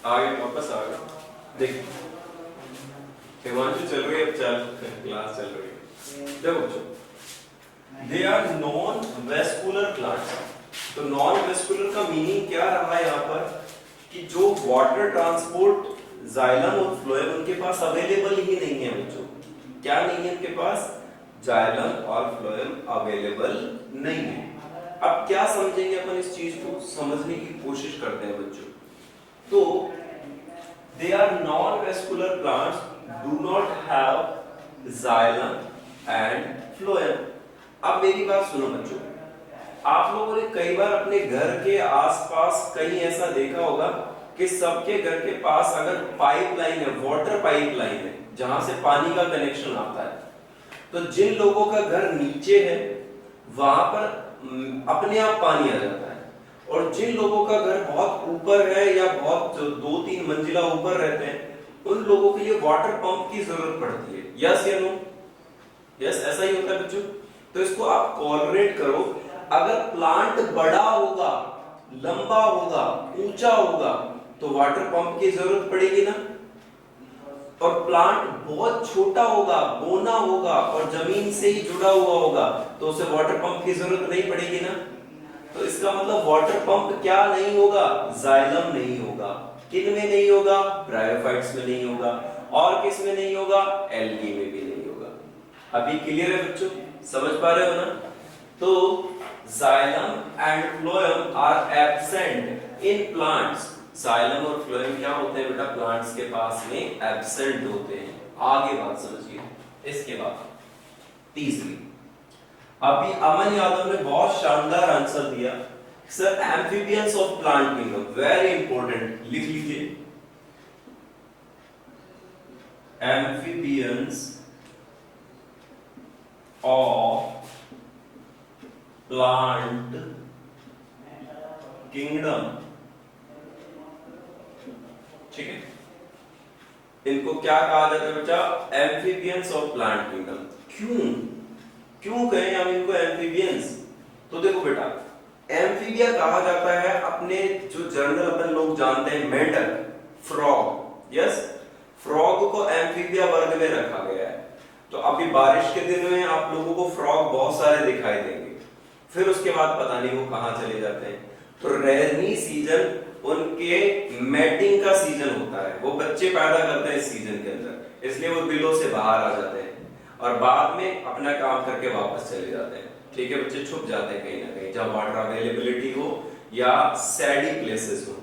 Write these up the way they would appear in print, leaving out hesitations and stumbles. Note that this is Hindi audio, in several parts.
आगे वापस आ गए। देख हिमांशु चल रही है, अब चल क्लास चल रही है। देखो बच्चों, they are non vascular plants. तो नॉन वेस्कुलर का मीनिंग क्या रहा है यहाँ पर कि जो वाटर ट्रांसपोर्ट जाइलम और फ्लोएम उनके पास अवेलेबल ही नहीं है बच्चों। क्या नहीं है उनके पास? जाइलम और फ्लोएम अवेलेबल नहीं है। अब क्या समझेंगे अपन, इस चीज को समझने की कोशिश करते हैं बच्चों। तो they are non-vascular plants, do not have xylem and phloem। अब मेरी बात सुनो बच्चों, आप लोगों ने कई बार अपने घर के आसपास कहीं ऐसा देखा होगा कि सबके घर के पास अगर पाइपलाइन है, वाटर पाइपलाइन है जहां से पानी का कनेक्शन आता है, तो जिन लोगों का घर नीचे है वहां पर अपने आप पानी आ जाता है, और जिन लोगों का घर बहुत ऊपर है या बहुत 2-3 मंजिला ऊपर रहते हैं उन लोगों के लिए वाटर पंप की जरूरत पड़ती है। यस या नो? यस, ऐसा ही होता है बच्चों। तो इसको आप कोऑर्डिनेट करो। अगर प्लांट बड़ा होगा, लंबा होगा, ऊंचा होगा तो वाटर पंप की जरूरत पड़ेगी ना। और प्लांट बहुत छोटा होगा, बोना होगा और जमीन से ही जुड़ा हुआ होगा तो उसे वाटर पंप की जरूरत नहीं पड़ेगी ना। तो इसका मतलब वाटर पंप क्या नहीं होगा? जाइलम नहीं होगा। किन में नहीं होगा? ब्रायोफाइट्स में नहीं होगा। और किस में नहीं होगा? एल्गी में भी नहीं होगा। अभी क्लियर है बच्चों? समझ पा रहे हो ना? तो xylem and phloem are absent in plants. Xylem और फ्लोएम क्या होते हैं बेटा? प्लांट्स के पास में एब्सेंट होते हैं। आगे बात समझिए। इसके बाद तीसरी, अभी अमन यादव ने बहुत शानदार आंसर दिया sir, amphibians of plant kingdom, very important, लिख लीजिए। एम्फीबियंस ऑफ प्लांट किंगडम, ठीक है। इनको क्या कहा जाता है बच्चा? Amphibians of plant kingdom. क्यों कहें हम इनको एम्फीबियंस? तो देखो बेटा, एम्फीबिया कहा जाता है अपने जो जर्नल अपन लोग जानते हैं, मेंढक, फ्रॉग। यस, फ्रॉग को एम्फीबिया वर्ग में रखा गया है। तो अभी बारिश के दिन में आप लोगों को फ्रॉग बहुत सारे दिखाई देंगे, फिर उसके बाद पता नहीं वो कहां चले जाते हैं। तो रेनी सीजन उनके मैटिंग का सीजन होता है, वो बच्चे पैदा करते हैं इस सीजन के अंदर, इसलिए वो बिलों से बाहर आ जाते हैं और बाद में अपना काम करके वापस चले जाते हैं। ठीक है बच्चे, छुप जाते हैं कहीं ना कहीं जहां वाटर अवेलेबिलिटी हो या सैडी प्लेसेस हो।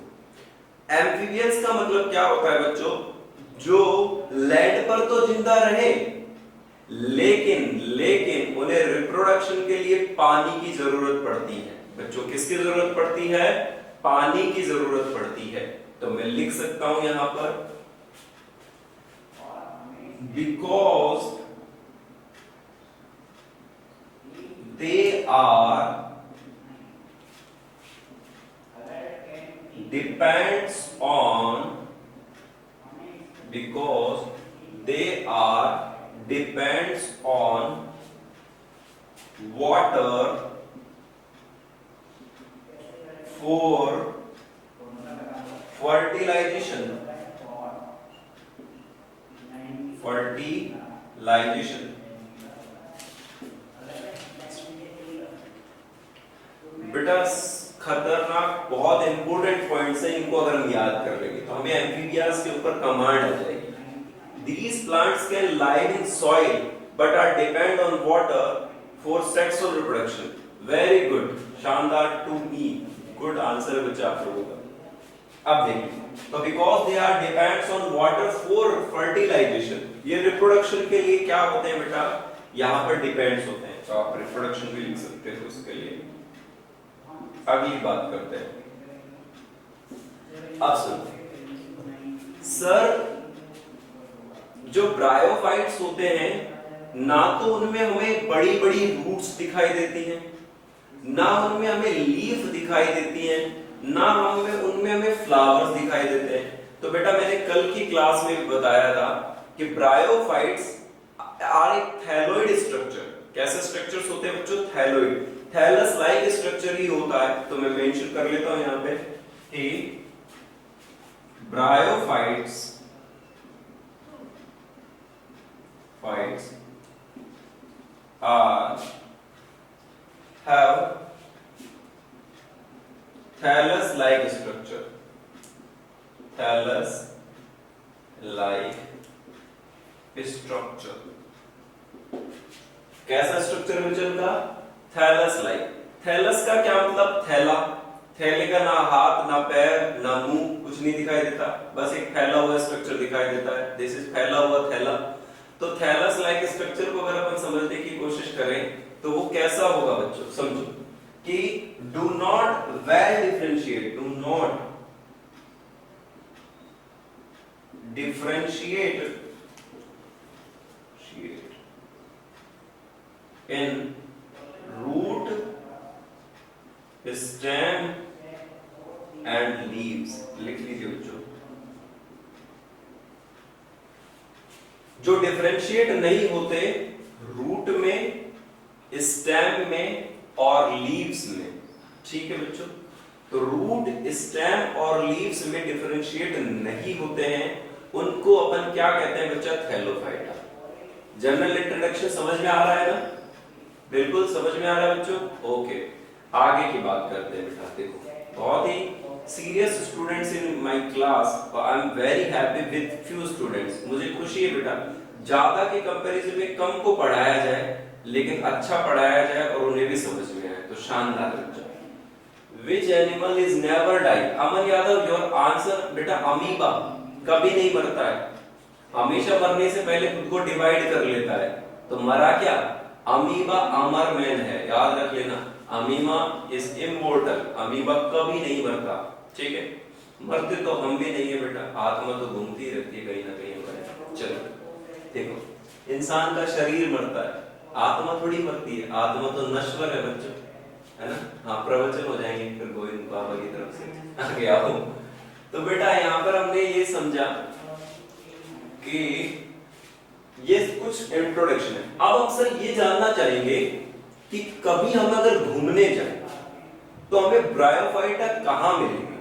एम्फीबियंस का मतलब क्या होता है बच्चों? जो लैंड पर तो जिंदा रहे लेकिन उन्हें रिप्रोडक्शन के लिए पानी की जरूरत पड़ती है। बच्चों किसकी जरूरत पड़ती है? पानी की जरूरत पड़ती है। तो मैं लिख सकता हूं यहां पर, because they are depends on, because they are depends on water for fertilization, fertilization। बेटा खतरनाक बहुत इंपॉर्टेंट पॉइंट्स हैं, इनको अगर हम याद कर लेंगे तो हमें एम्फीबियास के ऊपर कमांड आ जाएगी। These plants can live in soil but are depend on water for sexual reproduction। Very good, शानदार, to me good answer है बच्चा आप लोगों का। अब देखिए, तो because they are depends on water for fertilization, ये रिप्रोडक्शन के लिए क्या होते हैं बेटा? यहाँ पर डिपेंड्स होते हैं, तो आप रिप्रोडक्शन भी लिख सकते हैं उसके लिए। अगली बात करते हैं। अब सुनो सर, जो ब्रायोफाइट्स होते हैं ना तो उनमें हमें बड़ी बड़ी रूट्स दिखाई देती हैं, ना उनमें हमें लीफ दिखाई देती हैं, ना उनमें हमें फ्लावर्स दिखाई देते हैं। तो बेटा मैंने कल की क्लास में बताया था कि ब्रायोफाइट्स आर एक थैलोइड स्ट्रक्चर। कैसे स्ट्रक्चर्स होते हैं बच्चों? थैलोइड, थैलस लाइक स्ट्रक्चर ही होता है। तो मैं मेंशन कर लेता हूं यहां पे कि Bryophytes are have thallus-like structure. कैसा स्ट्रक्चर मिलचल का? Thallus like. थैलस का क्या मतलब? थैला। थैले का ना हाथ ना पैर ना मुंह, कुछ नहीं दिखाई देता, बस एक फैला हुआ स्ट्रक्चर दिखाई देता है। दिस इज फैला हुआ थैला। तो थैलस लाइक स्ट्रक्चर को अगर अपन समझने की कोशिश करें तो वो कैसा होगा बच्चों? समझो कि do not well differentiate, do not differentiate in root, stem and leaves। लिख लीजिए बच्चों, जो डिफरेंशिएट नहीं होते रूट में, स्टेम में और लीव्स में। ठीक है बच्चों, तो रूट, स्टेम और लीव्स में डिफरेंशिएट नहीं होते हैं, उनको अपन क्या कहते हैं बच्चा? थैलोफाइटा। जनरल इंट्रोडक्शन समझ में आ रहा है ना? बिल्कुल समझ में आ रहा है बच्चों? ओके, आगे की बात करते हैं बेटा। देखो, बहुत ही serious students in my class, I am very happy with few students. मुझे खुशी है बेटा, ज्यादा के कंपैरिजन में कम को पढ़ाया जाए, लेकिन अच्छा पढ़ाया जाए और उन्हें भी समझ में आए, तो शानदार बच्चा। Which animal is never die? Aman Yadav, your answer बेटा अमीबा। कभी नहीं मरता है, हमेशा मरने से पहले खुद को डिवाइड कर लेता है। तो मरा क्या? अमीबा अमर मैन है, याद रख लेना। अमीबा इज इमोर्टल, अमीबा कभी नहीं मरता। ठीक है, मरते तो हम भी नहीं है बेटा, आत्मा तो घूमती रहती है कहीं ना कहीं हमारे। चलो देखो, इंसान का शरीर मरता है, आत्मा थोड़ी मरती है, आत्मा तो नश्वर है बच्चों, है ना? हाँ, प्रवचन हो जाएंगे फिर गोविंद बाबा की तरफ से। आगे आओ। तो बेटा यहाँ पर हमने ये समझा कि ये कुछ इंट्रोडक्शन है। अब हम सर ये जानना चाहेंगे कि कभी हम अगर घूमने जाएं तो हमें ब्रायोफाइटा कहां मिलेगी,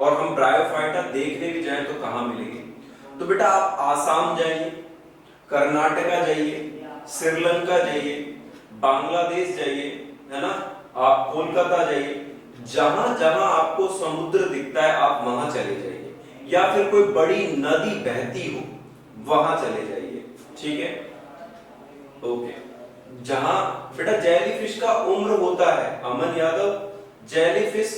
और हम ब्रायोफाइटा देखने भी जाएं तो कहां मिलेगी? तो बेटा आप आसाम जाइए, कर्नाटका जाइए, श्रीलंका जाइए, बांग्लादेश जाइए, है ना, आप कोलकाता जाइए, जहां जहां आपको समुद्र दिखता है आप वहां चले जाइए, या फिर कोई बड़ी नदी बहती हो वहां चले जाइए। ठीक है, ओके। जहां बेटा जेलीफिश का उम्र होता है, अमन यादव, जेलीफिश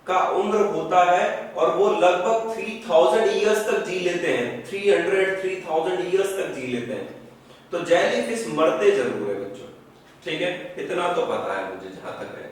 का उम्र होता है और वो लगभग 3000 इयर्स तक जी लेते हैं, 3000 इयर्स तक जी लेते हैं। तो जेलीफिश मरते जरूर है बच्चों, ठीक है, इतना तो पता है मुझे जहां तक है,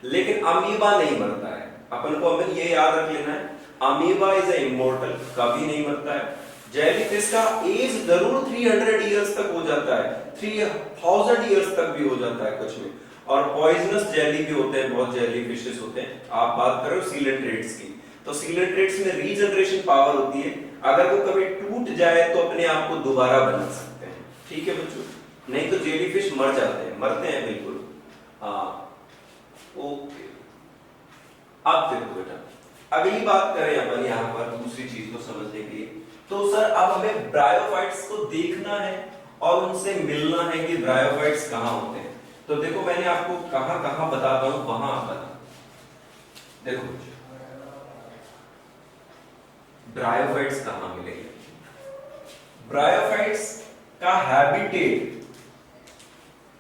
लेकिन अमीबा नहीं मरता है। अपन को अमन ये याद रख लेना है, अमीबा इज ए इमोर्टल, कभी नहीं मरता है। जेलीफिश का एज जरूर 300 इयर्स तक हो जाता है, 3000 इयर्स तक भी हो जाता है कुछ में, और पॉइजनस जेली भी होते हैं, बहुत जेलीफिशेस होते हैं। आप बात करो सीलेंट्रेट्स की, तो सीलेंट्रेट्स में रीजनरेशन पावर होती है, अगर वो कभी टूट जाए तो अपने आप को दोबारा बना सकते हैं। ठीक है बच्चों, नहीं तो जेलीफिश मर जाते हैं, मरते हैं बिल्कुल। हाँ, ओके। अब देखो बेटा, अगली बात करें अपन यहाँ पर दूसरी चीज को समझने के लिए, तो सर अब हमें ब्रायोफाइट्स को देखना है और उनसे मिलना है कि ब्रायोफाइट्स कहां होते हैं। तो देखो मैंने आपको कहां कहां बताता हूं, वहां आप बता। देखो ब्रायोफाइट्स कहां मिलेंगे? ब्रायोफाइट्स का हैबिटेट,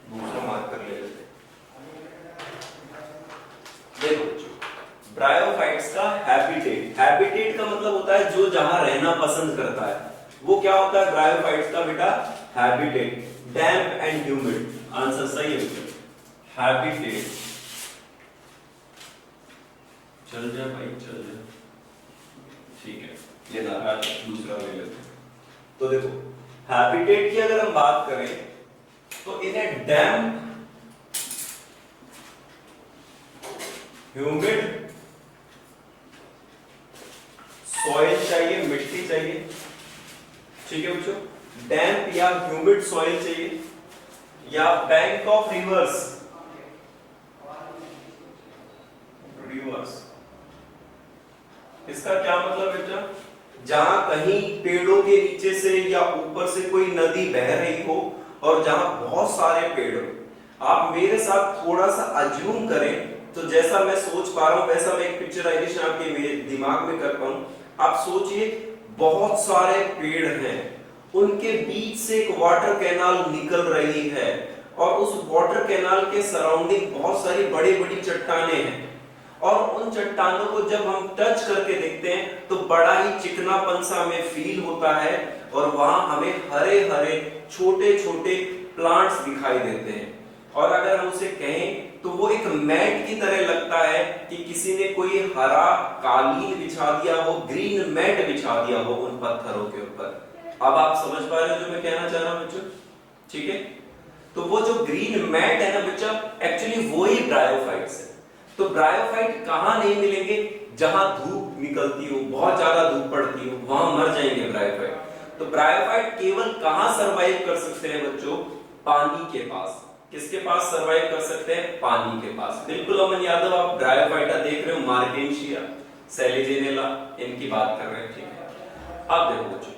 दूसरा मार्क कर ले लेते। देखो बच्चों, ब्रायोफाइट्स का हैबिटेट, हैबिटेट का मतलब होता है जो जहां रहना पसंद करता है, वो क्या होता है ब्रायोफाइट्स का बेटा? Habitat. Damp and humid, answer सही है बेटा, हैबिटेट। चल जा भाई, चल जा, ठीक है, ये ना दूसरा ले लेते हैं। तो देखो हैबिटेट की अगर हम बात करें तो इन्हें डैम्प, ह्यूमिड सॉइल चाहिए, मिट्टी चाहिए। ठीक है बच्चों, डैम्प या ह्यूमिड सॉइल चाहिए, या बैंक ऑफ रिवर्स, रिवर्स। इसका क्या मतलब बेटा? जहां कहीं पेड़ों के नीचे से या ऊपर से कोई नदी बह रही हो और जहां बहुत सारे पेड़ हो। आप मेरे साथ थोड़ा सा अज्यूम करें, तो जैसा मैं सोच पा रहा हूं वैसा मैं एक पिक्चराइजेशन आपके मेरे दिमाग में कर पाऊं। आप सोचिए, बहुत सारे पेड़ हैं, उनके बीच से एक वाटर कैनाल निकल रही है और उस वाटर कैनाल के सराउंडिंग बहुत सारी बड़ी बड़ी चट्टानें हैं और उन चट्टानों को जब हम टच करके देखते हैं तो बड़ा ही चिकनापन सा हमें फील होता है और वहां हमें हरे हरे छोटे छोटे प्लांट्स दिखाई देते हैं। और अगर हम उसे कहें तो वो एक मैट की तरह लगता है कि किसी ने कोई हरा कालीन बिछा दिया हो, ग्रीन मैट बिछा दिया हो उन पत्थरों के ऊपर। अब आप समझ पा रहे हो जो मैं कहना चाह रहा हूं बच्चों? ठीक है, तो वो जो ग्रीन मैट है ना बच्चा, एक्चुअली वो ही ब्रायोफाइट्स है। तो ब्रायोफाइट कहां नहीं मिलेंगे? जहां धूप निकलती हो, बहुत ज्यादा धूप पड़ती हो, वहां मर जाएंगे ब्रायोफाइट। तो ब्रायोफाइट केवल कहां सरवाइव कर सकते हैं बच्चों? पानी के पास। किसके पास सरवाइव कर सकते हैं? पानी के पास। बिल्कुल अमन यादव, आप ब्रायोफाइटा देख रहे हो, मार्केंशिया, सेलिजेनेला, इनकी बात कर रहे हैं। ठीक है, अब देखो बच्चों,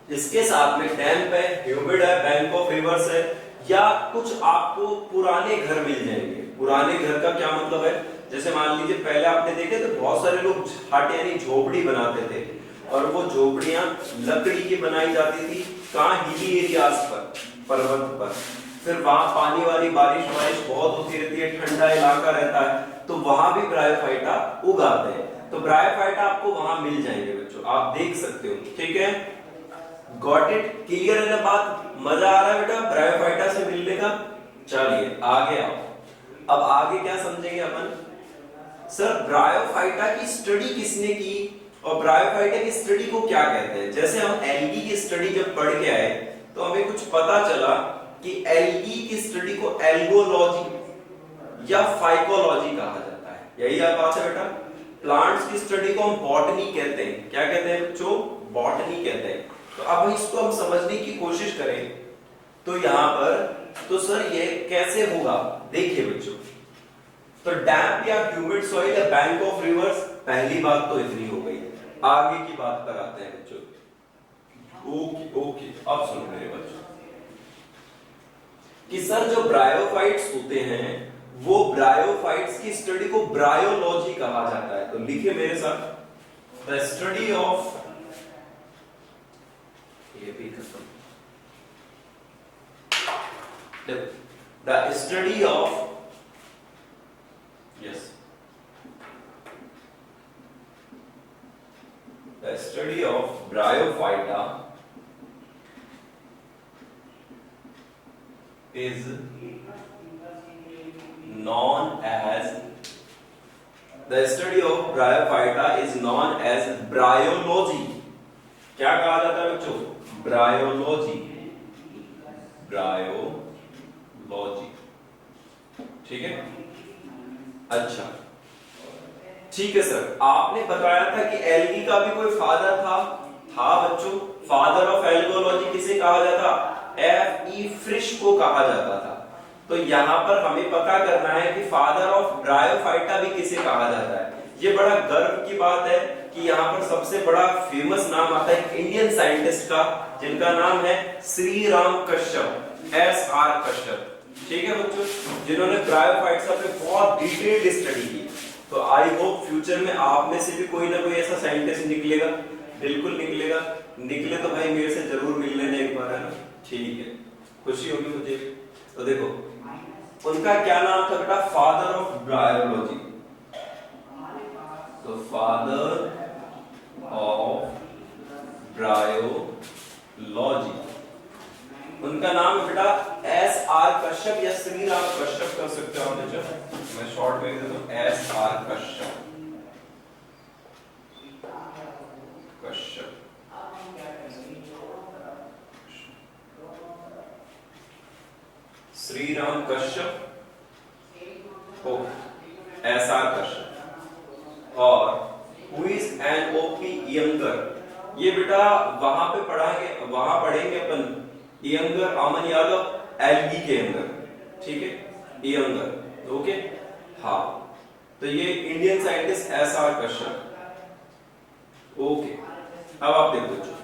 इसके साथ में डैम्प है, ह्यूमिड है, बैंक ऑफ रिवर्स है, या कुछ आपको पुराने घर मिल जाएंगे। पुराने घर का क्या मतलब है? जैसे मान लीजिए पहले आपने देखे तो बहुत सारे लोग हट यानी झोपड़ी बनाते थे और वो झोपड़ियां लकड़ी की बनाई जाती थी। कहां? हिली एरियाज पर, पर्वत पर। फिर वहां पानी वाली बारिश बहुत होती रहती है, ठंडा इलाका रहता है, तो वहां भी ब्रायोफाइटा उगाते हैं। तो ब्रायोफाइटा आपको वहां मिल जाएंगे बच्चों, आप देख सकते हो। ठीक है, गॉट इट? क्लियर है ना बात? मजा आ रहा है बेटा ब्रायोफाइटा से मिलने का? चलिए आगे आओ। अब आगे क्या समझेंगे अपन? सर ब्रायोफाइटा की स्टडी किसने की और ब्रायोफाइटा की स्टडी को क्या कहते हैं? जैसे हम एल्गी की स्टडी जब पढ़ के आए तो हमें कुछ पता चला कि एल्गी की स्टडी को एल्गोलॉजी या फाइकोलॉजी कहा जाता है। यही आप बात है बेटा। प्लांट्स की स्टडी को हम बॉटनी कहते हैं। क्या कहते हैं बच्चों? बॉटनी कहते हैं। तो अब इसको हम समझने की कोशिश करें तो यहां पर, तो सर ये कैसे होगा? देखिए बच्चों, तो डैम्प या ह्यूमिड सॉइल या बैंक ऑफ रिवर्स, पहली बात तो इतनी हो गई। आगे की बात पर आते हैं बच्चों। ओके ओके, अब सुनो मेरे बच्चों कि सर जो ब्रायोफाइट्स होते हैं वो ब्रायोफाइट्स की स्टडी को ब्रायोलॉजी कहा जाता है। तो लिखिए मेरे साथ, द स्टडी ऑफ, ये भी खत्म, the study of, yes, the study of bryophyta is known as, the study of bryophyta is known as bryology। क्या कहा जाता है बच्चों? Bryology, bryology. ठीक है, अच्छा ठीक है सर। आपने बताया था कि एल्गी का भी कोई फादर था बच्चों। फादर ऑफ एल्गोलॉजी किसे कहा जाता? F.E. फ्रिश को कहा जाता था। तो यहां पर हमें पता करना है कि फादर ऑफ ब्रायोफाइटा भी किसे कहा जाता है। ये बड़ा गर्व की बात है कि यहाँ पर सबसे बड़ा फेमस नाम आता है इंडियन साइंटिस्ट का, जिनका नाम है श्री राम कश्यप, SR कश्यप। ठीक है बच्चों, जिन्होंने ब्रायोफाइट्स पे बहुत डिटेल्ड स्टडी की। तो आई होप फ्यूचर में आप में से भी कोई ना कोई ऐसा साइंटिस्ट निकलेगा। बिल्कुल निकलेगा, निकले तो भाई मेरे से जरूर मिल लेना एक बार, है ना? ठीक है, खुशी होगी मुझे। तो देखो उनका क्या नाम था बेटा? Father of bryology. तो फादर ऑफ ब्रायोलॉजी, उनका नाम बेटा SR कश्यप या श्री राम कश्यप कर सकते हो आप बच्चों। मैं शॉर्ट में दे दूं SR कश्यप, कश्यप। श्री राम कश्यप हो, SR कश्यप। और who is an OP younger, ये बेटा वहां पे पढ़ाएंगे, वहां पढ़ेंगे अपन यंगर, अमन यादव एल्गी के अंदर। ठीक है, यंगर, ओके हाँ। तो ये Indian scientist SR Kashyap, okay. अब आप देखो बच्चों,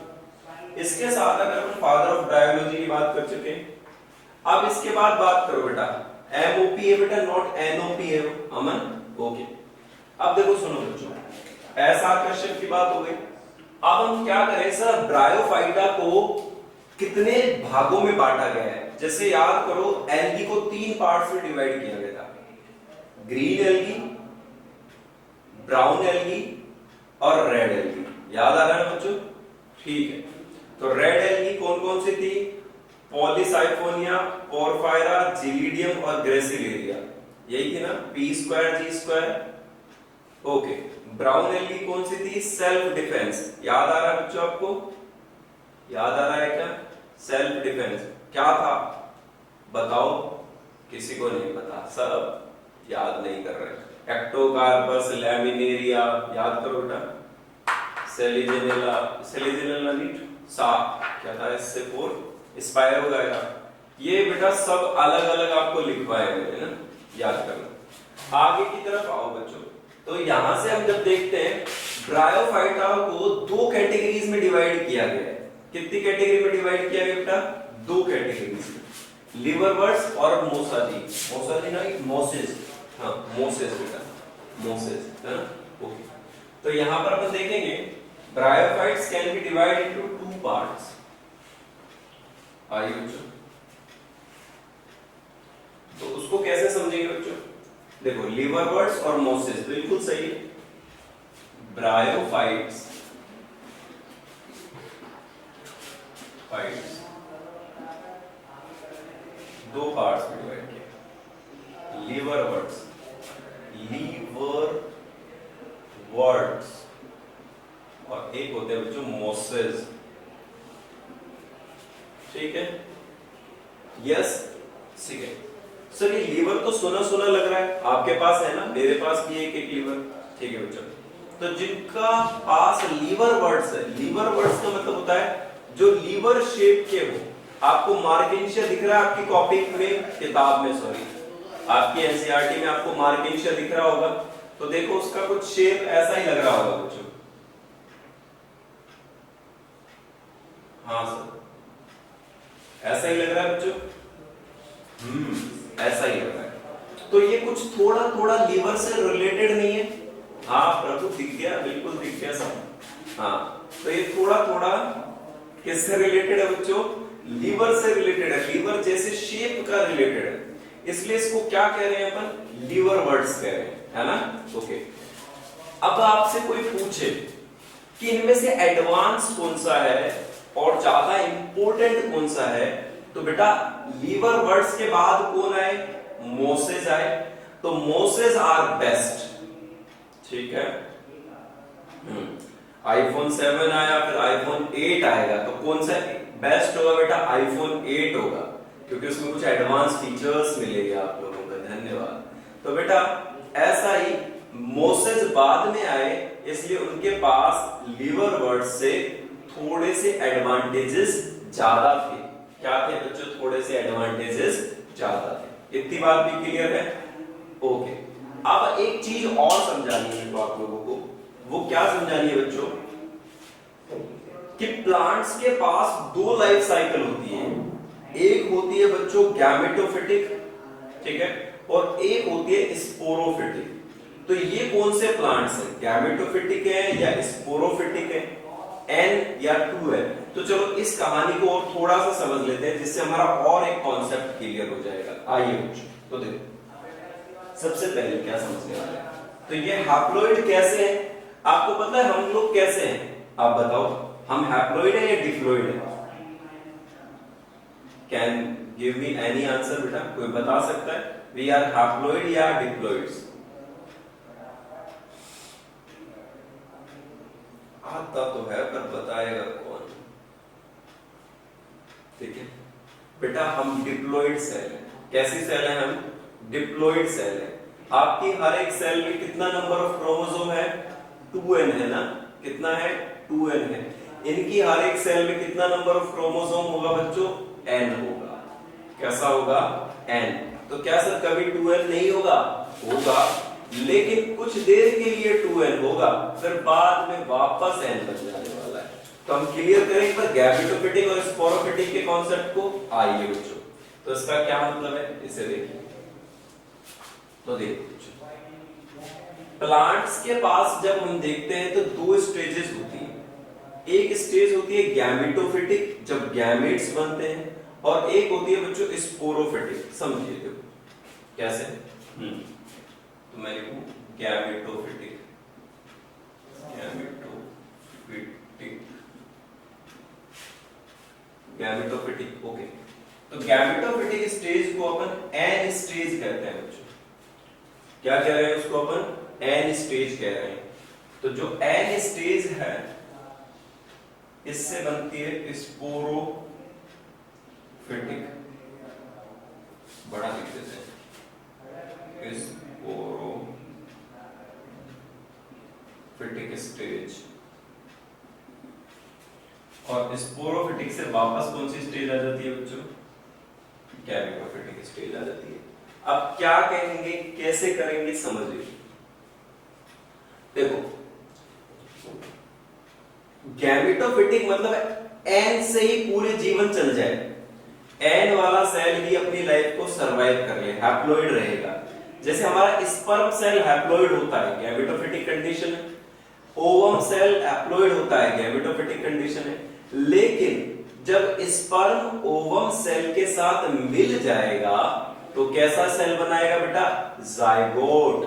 इसके साथ अगर हम फादर ऑफ ब्रायोलॉजी की बात कर चुके हैं, अब इसके बाद बात करो बेटा एमओपी है बेटा, नॉट एनओपी है अमन, ओके। अब देखो सुनो बच्चों, ऐसा आकर्षण की बात हो गई। अब हम क्या करें सर, ब्रायोफाइटा को कितने भागों में बांटा गया है, जैसे याद करो एल्गी को 3 पार्ट्स में डिवाइड किया गया था, ग्रीन एल्गी, ब्राउन एल्गी और रेड एल्गी। याद आ रहा है बच्चों? ठीक है, तो रेड एल्गी कौन कौन सी थी? पॉलीसाइफोनिया, पोरफायरा, जिलीडियम और ग्रेसिलेरिया, यही थी ना, पी स्क्वायर जी स्क्वायर, ओके। ब्राउन एल्गी कौन सी थी? Self defence. याद आ रहा है बच्चों आपको? याद आ रहा है क्या? सेल्फ डिफेंस क्या था बताओ? किसी को नहीं पता, सब याद नहीं कर रहे। एक्टोकार्पस, लैमिनेरिया, याद करो बेटा। सेलिजेनेला, सेलिजेनेला नीट सा क्या था, इससे 4 स्पायरो गायरा, ये बेटा सब अलग अलग आपको लिखवाए हुए हैं ना, याद करना। आगे की तरफ आओ बच्चों, तो यहां से हम जब देखते हैं ब्रायोफाइटा को 2 कैटेगरीज में डिवाइड किया गया है। कितनी कैटेगरी में डिवाइड किया गया बेटा? 2 कैटेगरीज में, लिवरवर्ट्स और मोसाजी। मोसाजी ना, मोसेस, हाँ मोसेस बेटा, मोसेस है ना, ओके। तो यहां पर अपन देखेंगे bryophytes can be divided into 2 parts. आइए बच्चों, तो उसको कैसे समझेंगे बच्चों? देखो लिवरवर्ट्स और मोसेस बिल्कुल सही है। ब्रायोफाइट्स फाइट्स 2 पार्ट्स में डिवाइड किया, लिवरवर्ट्स, लीवरवर्ट्स और एक होते हैं बच्चों मोसेस, ठीक है? यस, ठीक है सर। ये लीवर तो सुना सुना लग रहा है, आपके पास है ना, मेरे पास भी एक लीवर, ठीक है बच्चों। तो जिनका पास लीवर वर्ड्स है, लीवर वर्ड्स का मतलब होता है जो लीवर शेप के हो। आपको मार्किंशिया दिख रहा है आपकी कॉपी में, किताब में, सॉरी आपकी एनसीईआरटी में आपको मार्किंशिया दिख रहा होगा, तो देखो उसका कुछ शेप ऐसा ही लग रहा होगा बच्चों। हाँ सर, ऐसा ही लग रहा है बच्चों, ऐसा ही लग रहा है। तो ये कुछ थोड़ा थोड़ा लीवर से रिलेटेड नहीं है? हाँ प्रभु दिख गया, बिल्कुल दिख गया सब। हाँ, तो ये थोड़ा थोड़ा किससे रिलेटेड है बच्चों? लीवर से रिलेटेड है, लीवर जैसे शेप का रिलेटेड है, इसलिए इसको क्या कह रहे हैं अपन? लीवर वर्ड्स कह रहे हैं, है ना, ओके। अब आपसे कोई पूछे कि इनमें से एडवांस कौन सा है और ज्यादा इंपॉर्टेंट कौन सा है, तो बेटा लीवर वर्ड्स के बाद कौन आए? मोसेस आए। तो मोसेस आर बेस्ट, ठीक है। आईफोन 7 आया, फिर आईफोन 8 आएगा, तो कौन सा बेस्ट होगा बेटा? आईफोन 8 होगा, क्योंकि उसमें कुछ एडवांस फीचर्स मिलेंगे आप लोगों को। धन्यवाद। तो बेटा ऐसा ही मोसेस बाद में आए, इसलिए उनके पास लीवर वर्ड्स से थोड़े से एडवांटेजेस ज्यादा थे। क्या थे बच्चों? थोड़े से एडवांटेजेस ज्यादा थे। इतनी बात भी क्लियर है? ओके। अब एक चीज और समझानी है तो आप लोगों को, वो क्या समझानी है बच्चों? कि प्लांट्स के पास 2 लाइफ साइकिल होती है। एक होती है बच्चों गैमेटोफिटिक, ठीक है, और एक होती है स्पोरोफिटिक। तो ये कौन से प्लांट्स हैं? गैमेटोफिटिक है या स्पोरोफिटिक है, N या 2 है? तो चलो इस कहानी को और थोड़ा सा समझ लेते हैं, जिससे हमारा और एक कॉन्सेप्ट क्लियर हो जाएगा। आइए बच्चों, तो देखो सबसे पहले क्या समझने वाले हैं, तो ये हैप्लॉइड कैसे है? आपको पता है हम लोग कैसे हैं? आप बताओ, हम हैप्लॉइड है या डिप्लॉइड है? Can give me any answer बेटा, कोई बता सकता है? वी आर हैप्लॉइड या डिप्लॉइड्स? आता तो है पर बताएगा कौन? ठीक है बेटा, हम डिप्लॉइड सेल है। कैसी सेल है हम? डिप्लॉइड सेल है। आपकी हर एक सेल में कितना नंबर ऑफ क्रोमोसोम है? 2n है ना, कितना है? 2n है। इनकी हर एक सेल में कितना नंबर ऑफ क्रोमोसोम होगा बच्चों? n होगा। कैसा होगा? n। तो क्या सर कभी 2n नहीं होगा? होगा, लेकिन कुछ देर के लिए 2n होगा, फिर बाद में वापस n बन जाने वाला है। तो हम क्लियर करें एक बार गैमेटोफिटिक और स्पोरोफिटिक के कॉन्सेप्ट को। आइए बच्चों, तो इसका क्या मतलब है इसे देखिए। तो देखो प्लांट्स के पास जब हम देखते हैं तो दो स्टेजेस होती है। एक स्टेज होती है गैमेटोफिटिक, जब गैमेट्स बनते हैं, और एक होती है बच्चों स्पोरोफिटिक। समझिए देखो कैसे। तो मैं लिखूं गैमेटोफिटिक, गैमेटोफिटिक, गैमेटोफिटिक। ओके, तो गैमेटोफिटिक स्टेज को अपन एन स्टेज कहते हैं बच्चों। क्या कह रहे हैं उसको अपन? एन स्टेज कह रहे हैं। तो जो एन स्टेज है इससे बनती है स्पोरोफिटिक। बड़ा लिख देते हैं, स्पोरोफिटिक स्टेज। और स्पोरोफिटिक से वापस कौन सी स्टेज आ जाती है बच्चों? गैमेटोफिटिक स्टेज आ जाती है। अब क्या कहेंगे, कैसे करेंगे, समझिए। देखो गैमेटोफिटिक मतलब एन से ही पूरे जीवन चल जाए, एन वाला सेल ही अपनी लाइफ को सरवाइव कर ले, हैप्लॉइड रहेगा। जैसे हमारा स्पर्म सेल हैप्लॉइड होता है, गैमेटोफिटिक कंडीशन है। ओवम सेल हैप्लॉइड होता है, गैमेटोफिटिक कंडीशन है। लेकिन जब स्पर्म ओवम सेल के साथ मिल जाएगा तो कैसा सेल बनाएगा बेटा? जाइगोट।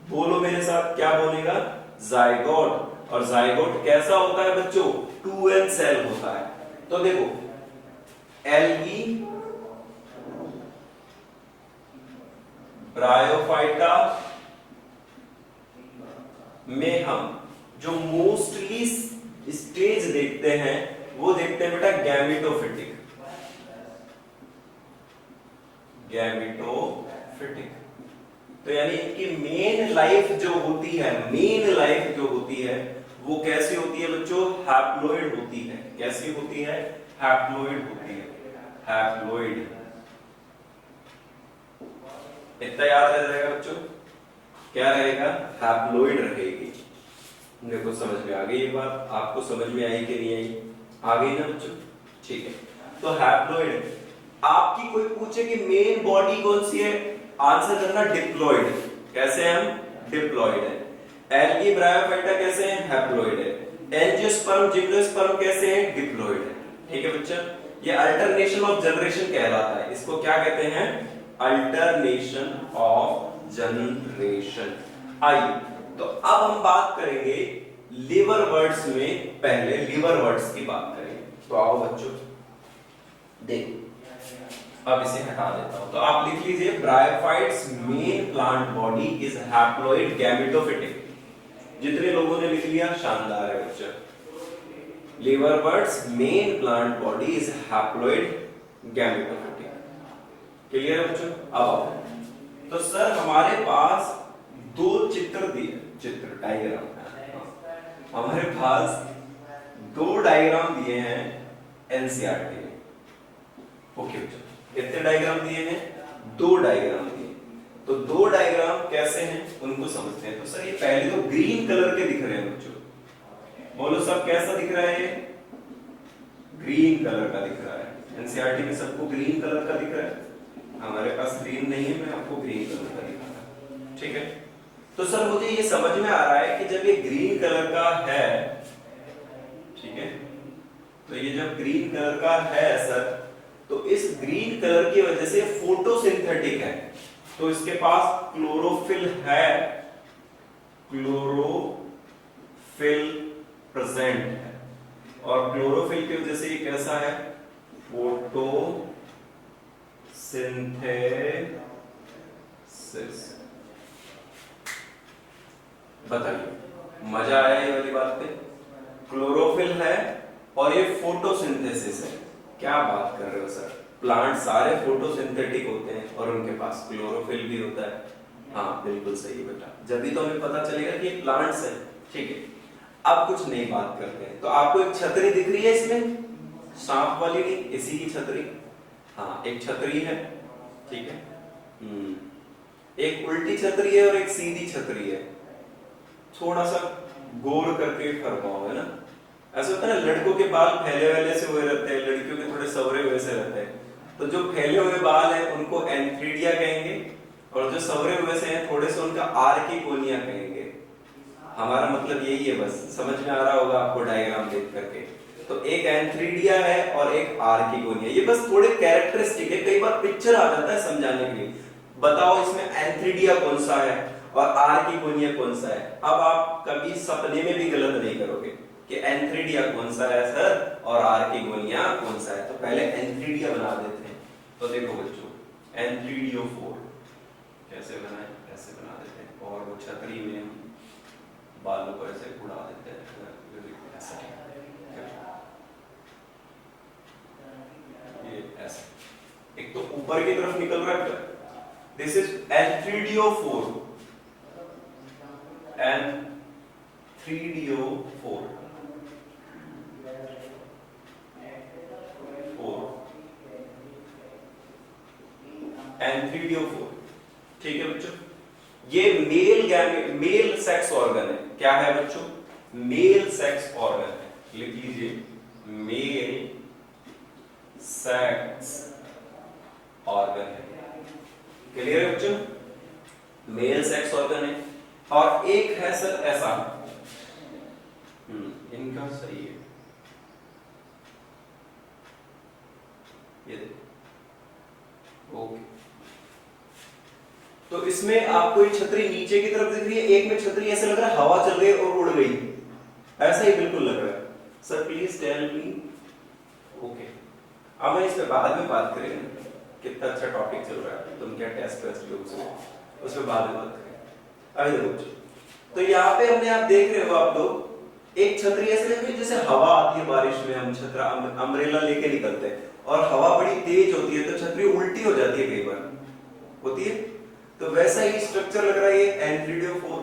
बोलो मेरे साथ, क्या बोलेगा? जाइगोट। और जाइगोट कैसा होता है बच्चों? 2n सेल होता है। तो देखो एल्गी ब्रायोफाइटा में हम जो मोस्टली स्टेज देखते हैं वो देखते हैं बेटा गैमेटोफिटिक, गैमेटोफिटिक। तो यानी इनकी मेन लाइफ जो होती है, मेन लाइफ जो होती है वो कैसी होती है बच्चों? हैप्लॉइड होती है। कैसी होती है? हैप्लॉइड होती है, हैप्लॉइड। इतना याद रह जाएगा बच्चों, क्या रहेगा? हैप्लॉइड रहेगी। देखो समझ में आ गई ये बात? आपको समझ में आई कि नहीं आई? आ गई ना बच्चों? ठीक है। तो हैप्लॉइड। आपकी कोई पूछे कि मेन बॉडी कौन सी है, आंसर करना डिप्लॉइड। कैसे हैं हम? डिप्लॉइड है। एल्गी ब्रायोफाइटा कैसे हैं? हैप्लॉइड है। एंजियोस्पर्म जिम्नोस्पर्म कैसे हैं? डिप्लॉइड है। ठीक है बच्चा, ये अल्टरनेशन ऑफ जनरेशन कहलाता है। इसको क्या कहते हैं? Alternation of generation. आइए तो अब हम बात करेंगे लिवर वर्ड्स में। पहले लिवर वर्ड्स की बात करेंगे। तो आओ बच्चों देखो, अब इसे हटा देता हूं। तो आप लिख लीजिए bryophytes main plant body is haploid gametophytic. जितने लोगों ने लिख लिया शानदार है बच्चा। Liver words main plant body is haploid gametophytic. Clear है बच्चों? अब आओ, तो सर हमारे पास दो चित्र दिए, चित्र डायग्राम हमारे पास दो डायग्राम दिए हैं एनसीईआरटी में। ओके बच्चों, कितने डायग्राम दिए हैं? दो डायग्राम दिए। तो दो डायग्राम कैसे हैं उनको समझते हैं। तो सर ये पहले तो ग्रीन कलर के दिख रहे हैं बच्चों। बोलो सब कैसा दिख रहा है? ग्रीन कलर का दिख रहा है। एनसीईआरटी में सबको ग्रीन कलर का दिख रहा है, हमारे पास ग्रीन नहीं है, मैं आपको ग्रीन कलर का दिखा रहा। ठीक है, तो सर मुझे ये समझ में आ रहा है कि जब ये ग्रीन कलर का है, ठीक है, तो ये जब ग्रीन कलर का है सर, तो इस ग्रीन कलर की वजह से फोटोसिंथेटिक है, तो इसके पास क्लोरोफिल है, क्लोरोफिल प्रेजेंट है। और क्लोरोफिल की वजह से ये कैसा है? फोटोसिंथेसिस। बताइए मजा आया ये वाली बात पे? क्लोरोफिल है और ये फोटोसिंथेसिस है। क्या बात कर रहे हो सर? प्लांट सारे फोटोसिंथेटिक होते हैं और उनके पास क्लोरोफिल भी होता है। हाँ बिल्कुल सही बेटा, जब भी तो हमें पता चलेगा कि प्लांट्स है। ठीक है, अब कुछ नई बात करते हैं। तो आपको एक छतरी दिख रही है इसमें, सांप वाली नहीं, इसी की छतरी। हाँ एक छतरी है, ठीक है। एक उल्टी छतरी है और एक सीधी छतरी है। थोड़ा सा गोल करके फरमाओ, है ना? ऐसा होता है ना, लड़कों के बाल फैले वैले से हुए रहते हैं, लड़कियों के थोड़े सवरे हुए से रहते हैं। तो जो फैले हुए बाल है उनको एंथ्रीडिया कहेंगे, और जो सवरे हुए से हैं थोड़े से उनका आर्किगोनिया कहेंगे। हमारा मतलब यही है, बस समझ में आ रहा होगा आपको डायग्राम देख करके। तो एक एंथ्रीडिया है और एक आर्किगोनिया, ये बस थोड़े कैरेक्टरिस्टिक है, कई बार पिक्चर आ जाता है समझाने के लिए। बताओ इसमें एंथ्रीडिया कौन सा है और आर्किगोनिया कौन सा है। अब आप कभी सपने में भी गलत नहीं करोगे कि एंथ्रीडिया कौन सा है सर और आर्किगोनिया कौन सा है। तो पहले एंथ्रीडिया बना देते हैं। तो देखो बच्चों, एंथ्रीडियोफोर कैसे बनाए, ऐसे बना देते हैं, और वो छतरी में हम बालों को ऐसे उड़ा देते हैं, ऐसा ये ऐसे। एक तो ऊपर की तरफ निकल रहा है, दिस इज एंथ्रीडियोफोर, एंथ्रीडियोफोर एंथ्रीडियोफोर। ठीक है बच्चों, ये मेल सेक्स ऑर्गन है। क्या है बच्चों? मेल सेक्स ऑर्गन है। लिख लीजिए, मेल सेक्स ऑर्गन है। क्लियर है बच्चों? मेल सेक्स ऑर्गन है। और एक है सर ऐसा, इनका सही है, ये देखो, ओके। तो इसमें आपको ये छतरी नीचे की तरफ दिख रही है, एक में छतरी ऐसे लग रहा है हवा चल रही है और उड़ गई, ऐसा ही बिल्कुल लग रहा है। Sir please tell me, okay. अब मैं इस पे बाद में बात करेंगे, कितना अच्छा टॉपिक चल रहा है, तुम क्या टेस्ट उस पे बाद में बात करेंगे। अभी देखो, तो यहाँ पे हमने, आप देख रहे हो आप लोग, एक छतरी ऐसे लग रही है जैसे हवा आती है बारिश में, हम छतरा अम्ब्रेला लेके निकलते हैं और हवा बड़ी तेज होती है तो छतरी उल्टी हो जाती है, कई बार होती है। तो वैसा ही स्ट्रक्चर लग रहा है ये एंथ्रीडियोफोर।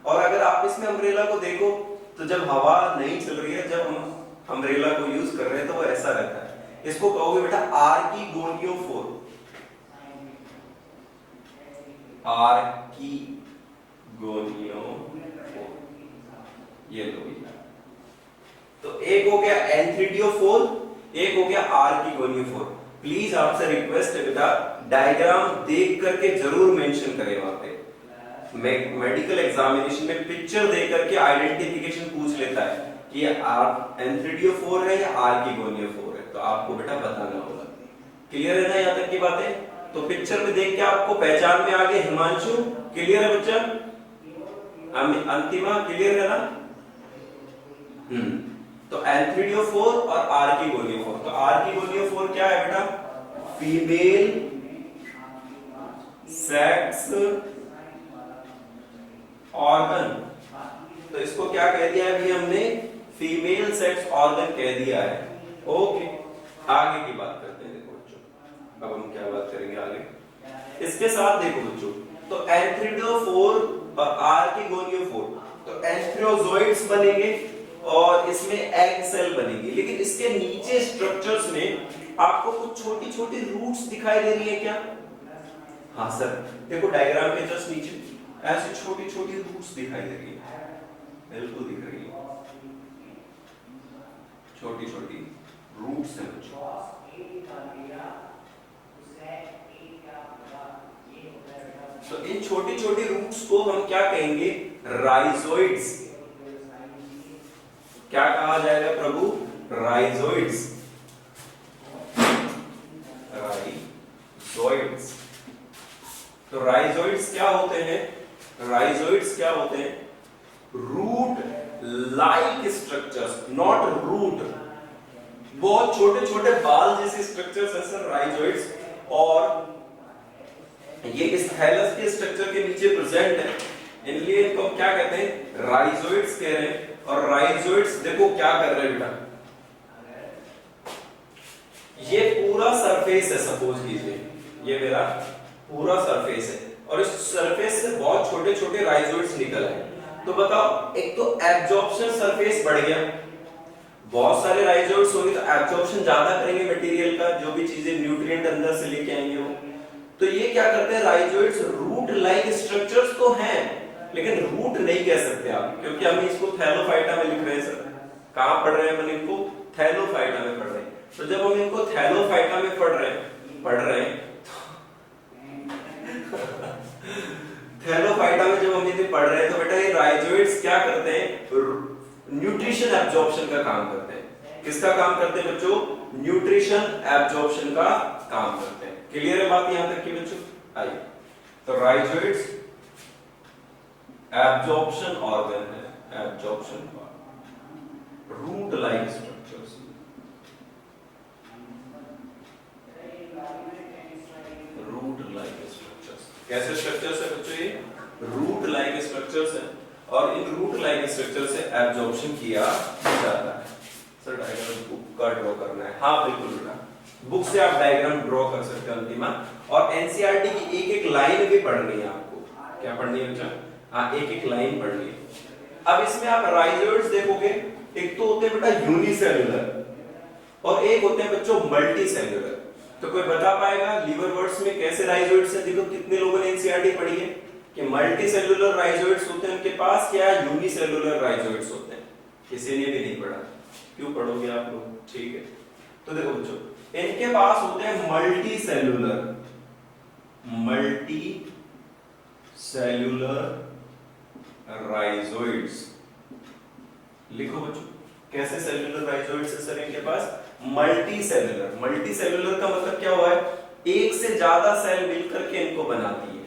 और अगर आप इसमें अम्ब्रेला को देखो तो जब हवा नहीं चल रही है, जब हम अम्ब्रेला को यूज कर रहे हैं तो वो ऐसा रहता है। इसको कहोगे बेटा आर्किगोनियोफोर, आर्किगोनियोफोर, ये लो। तो एक हो गया एंथ्रीडियोफोर, एक हो गया आर्किगोनियोफोर। प्लीज आपसे रिक्वेस्ट है बेटा, डायग्राम देख करके जरूर मेंशन करें वहां पे। मेडिकल एग्जामिनेशन में पिक्चर देख करके आइडेंटिफिकेशन पूछ लेता है कि ये एंथ्रीडियोफोर है या आर्किगोनियोफोर है, तो आपको बेटा बताना होगा। क्लियर है ना यहाँ तक की बातें? तो पिक्चर में देख के आपको पहचान में आ गए। हिमांशु क्लियर है बच्चा? अंतिमा क्लियर है ना? तो एंथ्रीडियोफोर और आर्किगोनियोफोर। तो आर्किगोनियोफोर क्या है बेटा? Female sex organ. तो इसको क्या कह दिया है अभी हमने? फीमेल सेक्स ऑर्गन कह दिया है। ओके, आगे की बात करते हैं। देखो बच्चों, अब हम क्या बात करेंगे आगे इसके साथ। देखो बच्चों, तो एंथ्रीडियोफोर और आर्किगोनियोफोर, तो एंथ्रोजोइड्स बनेंगे और इसमें एग सेल बनेगी। लेकिन इसके नीचे स्ट्रक्चर्स में आपको कुछ छोटी छोटी रूट्स दिखाई दे रही है क्या? हाँ सर, देखो डायग्राम के जस्ट नीचे ऐसी छोटी छोटी रूट्स दिखाई दे रही है, बिल्कुल दिख रही है, छोटी छोटी रूट्स हैं बच्चों। तो इन छोटी छोटी रूट्स को हम क्या कहेंगे? राइजोइड्स। क्या कहा जाएगा प्रभु? राइजोइड्स। राइजोइड्स। तो राइजोइड्स क्या होते हैं? राइजोइड्स क्या होते हैं? Root like structures, not root. बहुत छोटे छोटे बाल जैसे स्ट्रक्चर्स है सर राइजोइड्स, और ये इस थैलस के स्ट्रक्चर के नीचे प्रेजेंट है। इसलिए इनको क्या कहते हैं? राइजोइड्स कह रहे हैं। और राइजोइड्स देखो क्या कर रहे हैं बेटा, ये पूरा सरफेस है, सपोज कीजिए ये मेरा पूरा सरफेस है और इस सरफेस से बहुत छोटे छोटे राइजोइड्स निकल आए। तो बताओ, एक तो एब्जॉर्प्शन सरफेस बढ़ गया, बहुत सारे राइजोइड्स होंगे तो एब्जॉर्प्शन ज्यादा करेंगे मटेरियल का, जो भी चीजें न्यूट्रिएंट अंदर से लेके आएंगे वो। तो ये क्या करते हैं? राइजोइड्स रूट लाइक स्ट्रक्चर्स तो हैं, लेकिन रूट नहीं कह सकते आप, क्योंकि हम इसको थैलोफाइटा में लिख रहे हैं सर। कहाँ पढ़ रहे हैं हम इनको? थैलोफाइटा में पढ़ रहे हैं। तो जब हम इनको थैलोफाइटा में पढ़ रहे हैं थैलोफाइटा में जब हम इन्हें पढ़ रहे हैं तो बेटा ये राइजोइड्स क्या करते हैं? न्यूट्रिशन एब्जॉर्प्शन का काम करते हैं। किसका काम करते हैं बच्चों? न्यूट्रिशन एब्जॉर्प्शन का काम करते हैं। क्लियर है बात यहां तक की बच्चों? आइए, तो राइजोइड्स एब्जॉर्प्शन ऑर्गन है, absorption root like structures. Root like structures कैसे स्ट्रक्चर्स है बच्चों? ये रूट लाइक स्ट्रक्चर्स है और इन रूट लाइक स्ट्रक्चर से एब्जॉर्प्शन किया जाता है। सर डायग्राम बुक का ड्रॉ करना है? हाँ बिल्कुल बेटा, बुक से आप डायग्राम ड्रॉ कर सकते हो अंतिमा। और एनसीईआरटी की एक एक लाइन भी पढ़नी है आपको। क्या पढ़नी है बच्चा? हाँ, एक एक लाइन पढ़नी है। अब इसमें आप राइजोइड्स देखोगे, एक तो होते हैं बेटा यूनिसेल्युलर और एक होते हैं बच्चों मल्टी सेल्युलर। तो कोई बता पाएगा लीवर वर्ड्स में कैसे राइजोइड्स हैं? देखो कितने लोगों ने एनसीईआरटी पढ़ी है कि मल्टी सेल्युलर राइजोइड्स होते हैं उनके पास, क्या यूनिसेल्युलर राइजोइड्स होते हैं? किसी ने भी नहीं पढ़ा। क्यों पढ़ोगे आप लोग? ठीक है, तो देखो बच्चों इनके पास होते हैं मल्टी सेल्युलर राइजोइड्स। लिखो बच्चों, कैसे सेल्युलर राइजोइड्स है सर इनके पास? Multicellular. मल्टी सेल्युलर का मतलब क्या हुआ है? एक से ज्यादा सेल मिलकर के इनको बनाती है।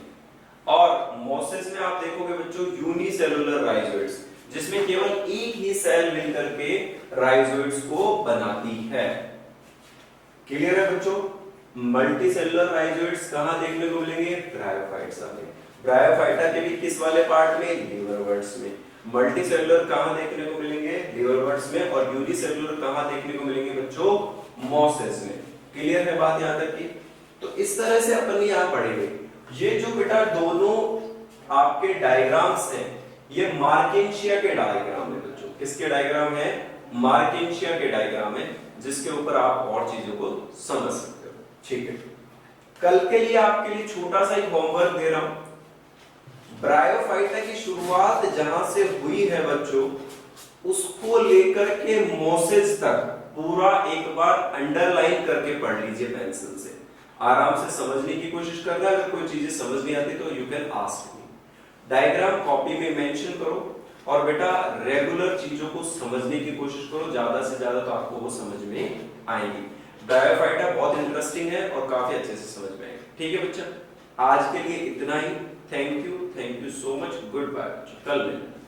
और मोसेस में आप देखोगे बच्चों यूनिसेल्युलर राइजोइड्स, जिसमें केवल एक ही सेल मिलकर के राइजोइड्स को बनाती है। क्लियर है बच्चों? मल्टी सेल्युलर राइजोइड्स कहां देखने को मिलेंगे? ब्रायोफाइट्स में। ब्रायोफाइटा के भी किस वाले पार्ट में? लीवरवर्ट्स में। मल्टी सेल्युलर कहां देखने को मिलेंगे? लीवरवर्ट्स में। और यूनिसेल्युलर कहां देखने को मिलेंगे बच्चों? मोसेस में। क्लियर है बात यहां तक की? तो इस तरह से अपन यहां पढ़ेंगे। ये जो बेटा दोनों आपके डायग्राम्स हैं, ये मार्केंशिया के डायग्राम है बच्चों। किसके डायग्राम है? मार्केंशिया के डायग्राम है, जिसके ऊपर आप और चीजों को समझ सकते हो। ठीक है, कल के लिए आपके लिए छोटा सा एक होमवर्क दे रहा हूं। ब्रायोफाइटा की शुरुआत जहां से हुई है बच्चों, उसको लेकर के मोसेस तक पूरा एक बार अंडरलाइन करके पढ़ लीजिए पेंसिल से। आराम से समझने की कोशिश करना। अगर कोई चीजें समझ नहीं आती तो you can ask me. Diagram copy में मेंशन करो और बेटा रेगुलर चीजों को समझने की कोशिश करो। ज्यादा से ज्यादा तो आपको वो समझ में आएंगी। ब्रायोफाइटा बहुत इंटरेस्टिंग है और काफी अच्छे से समझ में आएगी। ठीक है बच्चा, आज के लिए इतना ही। Thank you so much. Goodbye. कल मिलेंगे।